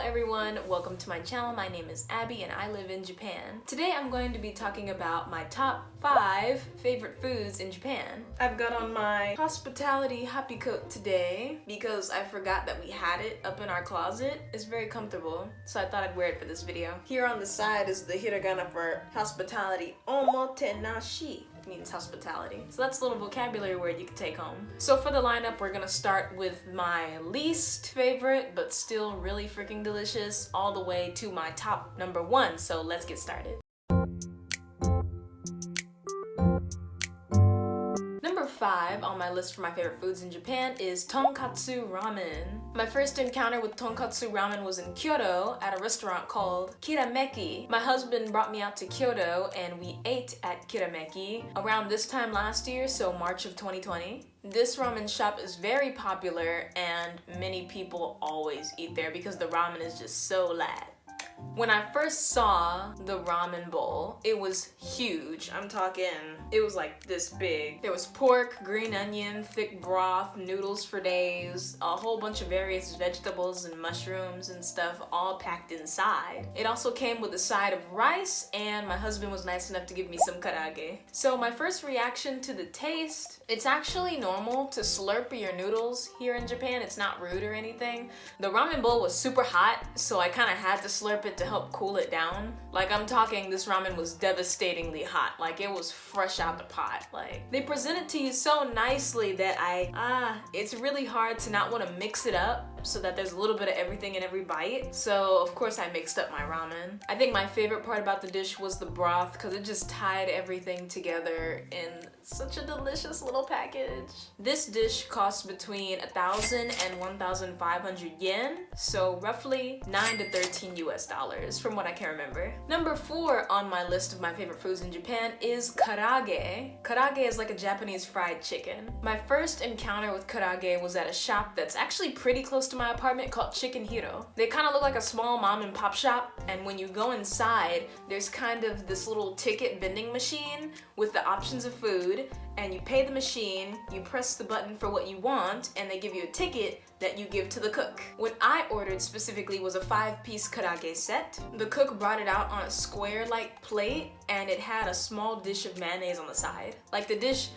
everyone, welcome to my channel. My name is Abby and I live in Japan. Today I'm going to be talking about my top 5 favorite foods in Japan. I've got on my hospitality happy coat today because I forgot that we had it up in our closet. It's very comfortable, so I thought I'd wear it for this video. Here on the side is the hiragana for hospitality, omotenashi. Means hospitality. So that's a little vocabulary word you can take home. So for the lineup, we're gonna start with my least favorite, but still really freaking delicious, all the way to my top number 1. So let's get started. Number 5 on my list for my favorite foods in Japan is Tonkatsu Ramen. My first encounter with Tonkatsu Ramen was in Kyoto at a restaurant called Kirameki. My husband brought me out to Kyoto and we ate at Kirameki around this time last year, so March of 2020. This ramen shop is very popular and many people always eat there because the ramen is just so lat. When I first saw the ramen bowl, it was huge. I'm talking, it was like this big. There was pork, green onion, thick broth, noodles for days, a whole bunch of various vegetables and mushrooms and stuff all packed inside. It also came with a side of rice, and my husband was nice enough to give me some karage. So my first reaction to the taste, it's actually normal to slurp your noodles here in Japan. It's not rude or anything. The ramen bowl was super hot, so I kind of had to slurp it to help cool it down. Like, I'm talking, this ramen was devastatingly hot. Like, it was fresh out the pot. Like, they present it to you so nicely that it's really hard to not want to mix it up so that there's a little bit of everything in every bite. So of course I mixed up my ramen. I think my favorite part about the dish was the broth because it just tied everything together in such a delicious little package. This dish costs between 1,000 and 1,500 yen, so roughly 9 to 13 US dollars from what I can remember. Number 4 on my list of my favorite foods in Japan is karage. Karage is like a Japanese fried chicken. My first encounter with karage was at a shop that's actually pretty close to my apartment called Chicken Hero. They kind of look like a small mom and pop shop, and when you go inside, there's kind of this little ticket vending machine with the options of food, and you pay the machine, you press the button for what you want, and they give you a ticket that you give to the cook. What I ordered specifically was a 5-piece karage set. The cook brought it out on a square-like plate, and it had a small dish of mayonnaise on the side. Like, the dish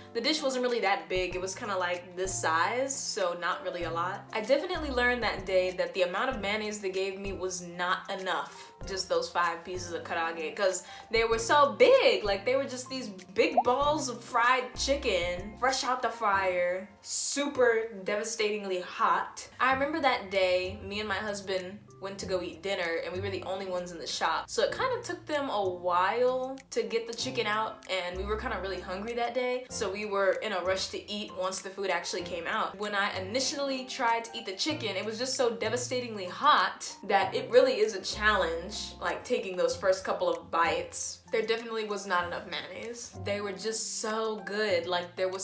wasn't really that big. It was kind of like this size, so not really a lot. I definitely learned that day that the amount of mayonnaise they gave me was not enough. Just those 5 pieces of karage, because they were so big. Like, they were just these big balls of fried chicken, fresh out the fryer, super devastatingly hot. I remember that day, me and my husband went to go eat dinner and we were the only ones in the shop. So it kind of took them a while to get the chicken out, and we were kind of really hungry that day. So we were in a rush to eat once the food actually came out. When I initially tried to eat the chicken, it was just so devastatingly hot that it really is a challenge, like taking those first couple of bites. There definitely was not enough mayonnaise. They were just so good. Like, they were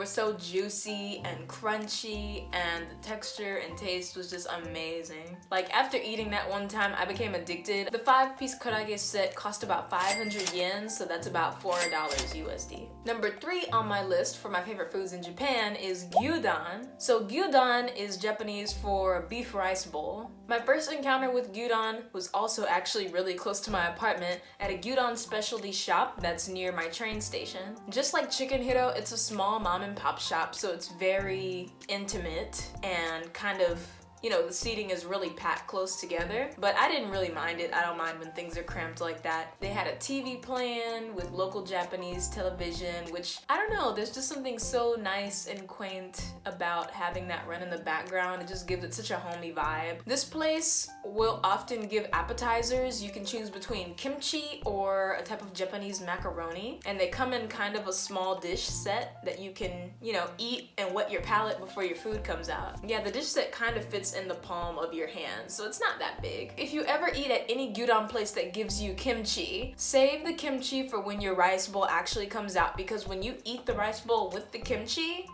so juicy and crunchy, and the texture and taste was just amazing. Like, after eating that one time, I became addicted. The 5-piece karage set cost about 500 yen, so that's about $4 USD. Number 3 on my list for my favorite foods in Japan is gyudon. So gyudon is Japanese for beef rice bowl. My first encounter with gyudon was also actually really close to my apartment at a gyudon specialty shop that's near my train station. Just like Chicken Hero, it's a small mom and pop shop, so it's very intimate and kind of, you know, the seating is really packed close together, but I didn't really mind it. I don't mind when things are cramped like that. They had a TV playing with local Japanese television, which, I don't know, there's just something so nice and quaint about having that run in the background. It just gives it such a homey vibe. This place will often give appetizers. You can choose between kimchi or a type of Japanese macaroni, and they come in kind of a small dish set that you can, you know, eat and wet your palate before your food comes out. Yeah, the dish set kind of fits in the palm of your hand, so it's not that big. If you ever eat at any gyudon place that gives you kimchi, save the kimchi for when your rice bowl actually comes out, because when you eat the rice bowl with the kimchi,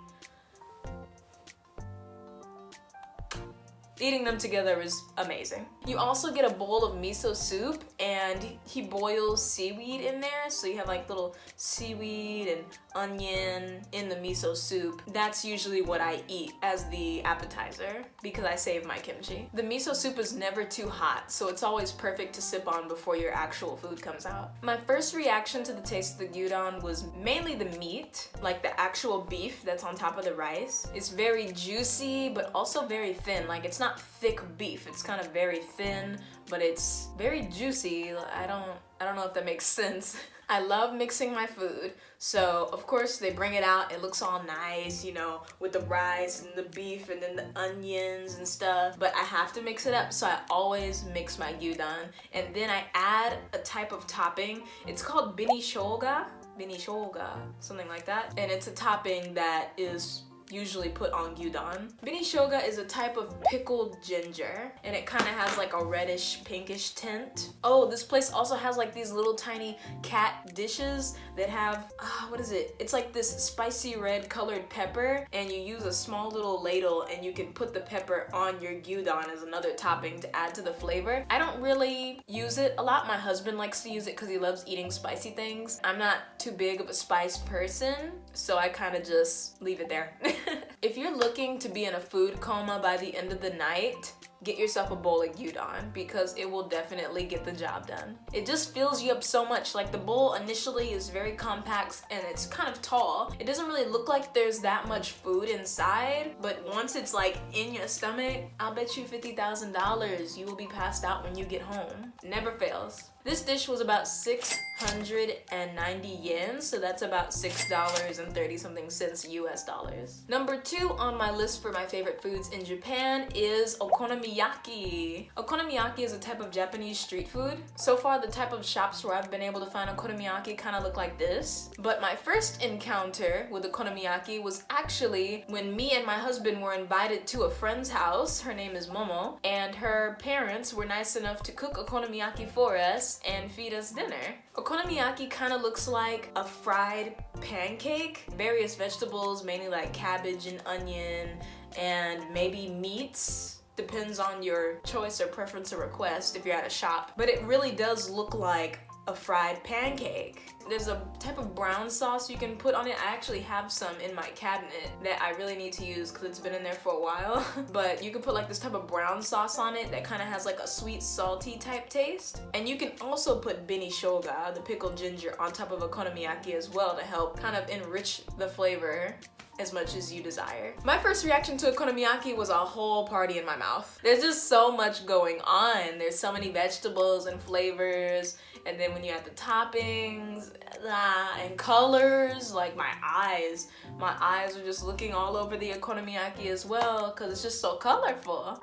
Eating them together is amazing. You also get a bowl of miso soup, and he boils seaweed in there, so you have like little seaweed and onion in the miso soup. That's usually what I eat as the appetizer because I save my kimchi. The miso soup is never too hot, so it's always perfect to sip on before your actual food comes out. My first reaction to the taste of the gyudon was mainly the meat, like the actual beef that's on top of the rice. It's very juicy, but also very thin. Like, it's not thick beef, it's kind of very thin, but it's very juicy. I don't know if that makes sense. I love mixing my food, so of course they bring it out, it looks all nice, you know, with the rice and the beef and then the onions and stuff, but I have to mix it up, so I always mix my gyudon, and then I add a type of topping. It's called benishoga, something like that, and it's a topping that is usually put on gyudon. Benishoga is a type of pickled ginger, and it kind of has like a reddish pinkish tint. Oh, this place also has like these little tiny cat dishes that have, what is it? It's like this spicy red colored pepper, and you use a small little ladle and you can put the pepper on your gyudon as another topping to add to the flavor. I don't really use it a lot. My husband likes to use it because he loves eating spicy things. I'm not too big of a spice person, so I kind of just leave it there. If you're looking to be in a food coma by the end of the night, get yourself a bowl of gyudon because it will definitely get the job done. It just fills you up so much. Like, the bowl initially is very compact and it's kind of tall. It doesn't really look like there's that much food inside, but once it's like in your stomach, I'll bet you $50,000 you will be passed out when you get home. Never fails. This dish was about 690 yen, so that's about $6.30 something US dollars. Number 2 on my list for my favorite foods in Japan is okonomiyaki. Okonomiyaki is a type of Japanese street food. So far, the type of shops where I've been able to find okonomiyaki kind of look like this. But my first encounter with okonomiyaki was actually when me and my husband were invited to a friend's house. Her name is Momo, and her parents were nice enough to cook okonomiyaki for us and feed us dinner. Okonomiyaki kind of looks like a fried pancake. Various vegetables, mainly like cabbage and onion, and maybe meats. Depends on your choice or preference or request if you're at a shop. But it really does look like a fried pancake. There's a type of brown sauce you can put on it. I actually have some in my cabinet that I really need to use because it's been in there for a while. But you can put like this type of brown sauce on it that kind of has like a sweet, salty type taste. And you can also put benishoga, the pickled ginger, on top of okonomiyaki as well to help kind of enrich the flavor as much as you desire. My first reaction to okonomiyaki was a whole party in my mouth. There's just so much going on. There's so many vegetables and flavors, and then when you add the toppings and colors, like my eyes are just looking all over the okonomiyaki as well because it's just so colorful.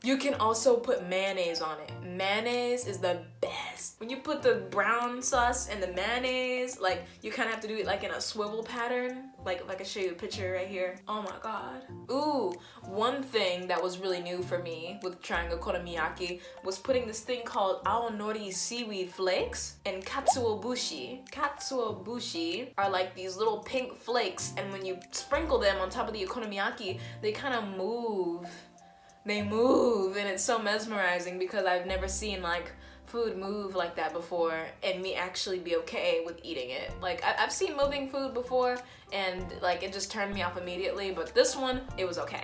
You can also put mayonnaise on it. Mayonnaise is the best. When you put the brown sauce and the mayonnaise, like, you kind of have to do it like in a swivel pattern. Like, if I can show you a picture right here. Oh my god. Ooh, one thing that was really new for me with trying okonomiyaki was putting this thing called aonori seaweed flakes and katsuobushi. Katsuobushi are like these little pink flakes, and when you sprinkle them on top of the okonomiyaki, they kind of move. They move, and it's so mesmerizing because I've never seen like food move like that before and me actually be okay with eating it. Like, I've seen moving food before and like it just turned me off immediately, but this one, it was okay.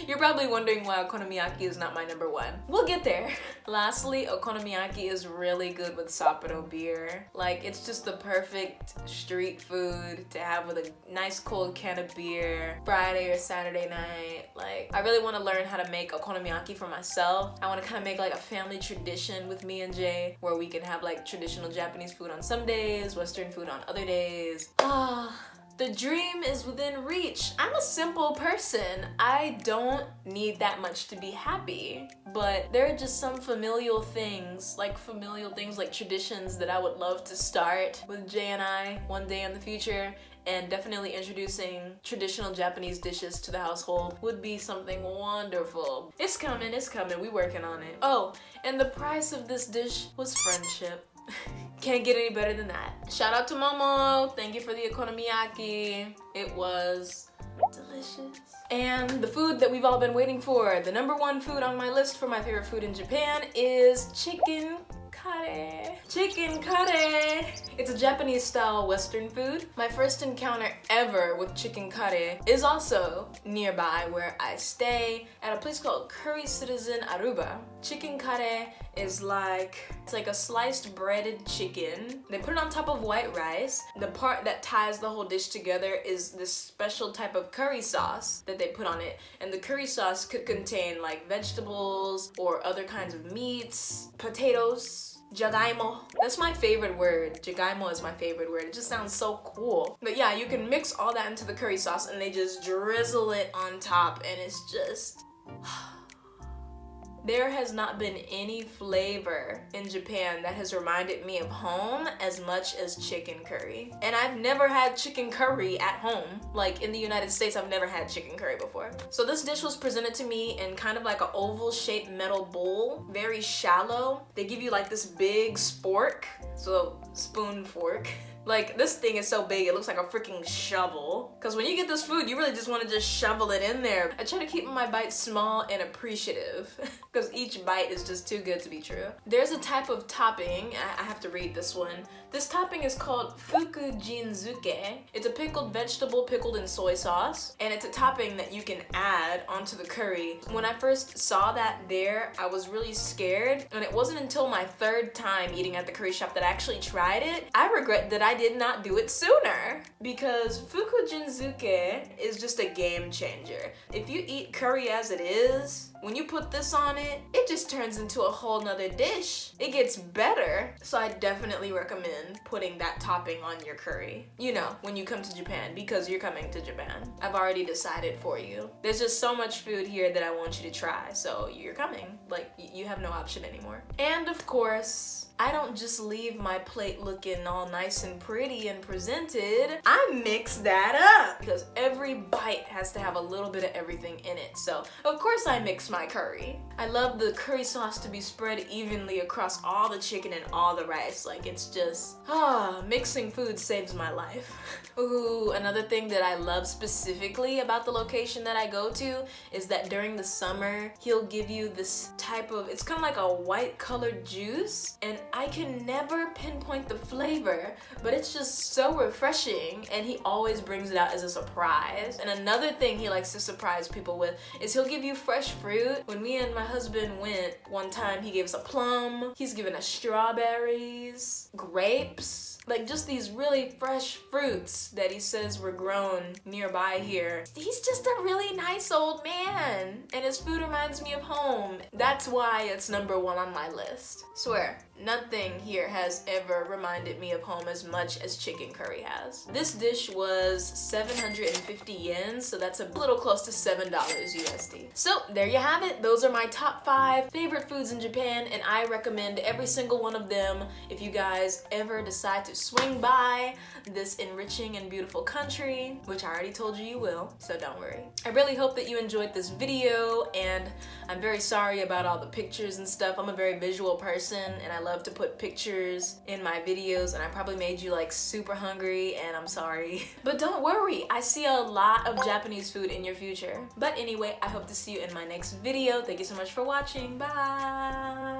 You're probably wondering why okonomiyaki is not my number 1. We'll get there. Lastly, okonomiyaki is really good with Sapporo beer. Like, it's just the perfect street food to have with a nice cold can of beer, Friday or Saturday night. Like, I really want to learn how to make okonomiyaki for myself. I want to kind of make like a family tradition with me and Jay, where we can have like traditional Japanese food on some days, Western food on other days. The dream is within reach. I'm a simple person. I don't need that much to be happy, but there are just some familial things like traditions that I would love to start with Jay and I one day in the future, and definitely introducing traditional Japanese dishes to the household would be something wonderful. It's coming, we working on it. Oh, and the price of this dish was friendship. Can't get any better than that. Shout out to Momo. Thank you for the okonomiyaki. It was delicious. And the food that we've all been waiting for, the #1 food on my list for my favorite food in Japan is chicken kare. Chicken kare! It's a Japanese style Western food. My first encounter ever with chicken kare is also nearby where I stay at a place called Curry Citizen Aruba. Chicken kare is it's like a sliced breaded chicken. They put it on top of white rice. The part that ties the whole dish together is this special type of curry sauce that they put on it. And the curry sauce could contain like vegetables or other kinds of meats, potatoes, jagaimo. That's my favorite word. Jagaimo is my favorite word. It just sounds so cool. But yeah, you can mix all that into the curry sauce and they just drizzle it on top and it's just... There has not been any flavor in Japan that has reminded me of home as much as chicken curry. And I've never had chicken curry at home. Like in the United States, I've never had chicken curry before. So this dish was presented to me in kind of like an oval shaped metal bowl, very shallow. They give you like this big spork, so spoon fork. Like, this thing is so big, it looks like a freaking shovel. Because when you get this food, you really just want to just shovel it in there. I try to keep my bites small and appreciative because each bite is just too good to be true. There's a type of topping, I have to read this one. This topping is called fukujinzuke. It's a pickled vegetable pickled in soy sauce, and it's a topping that you can add onto the curry. When I first saw that there, I was really scared, and it wasn't until my 3rd time eating at the curry shop that I actually tried it. I regret that I did not do it sooner because fukujinzuke is just a game changer. If you eat curry as it is, when you put this on it, it just turns into a whole nother dish. It gets better. So I definitely recommend putting that topping on your curry. You know, when you come to Japan, because you're coming to Japan. I've already decided for you. There's just so much food here that I want you to try. So you're coming. Like, you have no option anymore. And of course, I don't just leave my plate looking all nice and pretty and presented. I mix that up because every bite has to have a little bit of everything in it. So of course I mix my curry. I love the curry sauce to be spread evenly across all the chicken and all the rice. Like, it's just, mixing food saves my life. Ooh, another thing that I love specifically about the location that I go to is that during the summer, he'll give you this type of, it's kind of like a white colored juice, and I can never pinpoint the flavor, but it's just so refreshing, and he always brings it out as a surprise. And another thing he likes to surprise people with is he'll give you fresh fruit. When me and my husband went one time, he gave us a plum, he's given us strawberries, grapes, like just these really fresh fruits that he says were grown nearby here. He's just a really nice old man, and his food reminds me of home. That's why it's #1 on my list. Swear, nothing here has ever reminded me of home as much as chicken curry has. This dish was 750 yen, so that's a little close to $7 USD. So there you have it. Those are my top 5 favorite foods in Japan, and I recommend every single one of them if you guys ever decide to swing by this enriching and beautiful country, which I already told you will, so don't worry. I really hope that you enjoyed this video, and I'm very sorry about all the pictures and stuff. I'm a very visual person, and I love to put pictures in my videos, and I probably made you like super hungry, and I'm sorry. But don't worry, I see a lot of Japanese food in your future. But anyway, I hope to see you in my next video. Thank you so much for watching. Bye!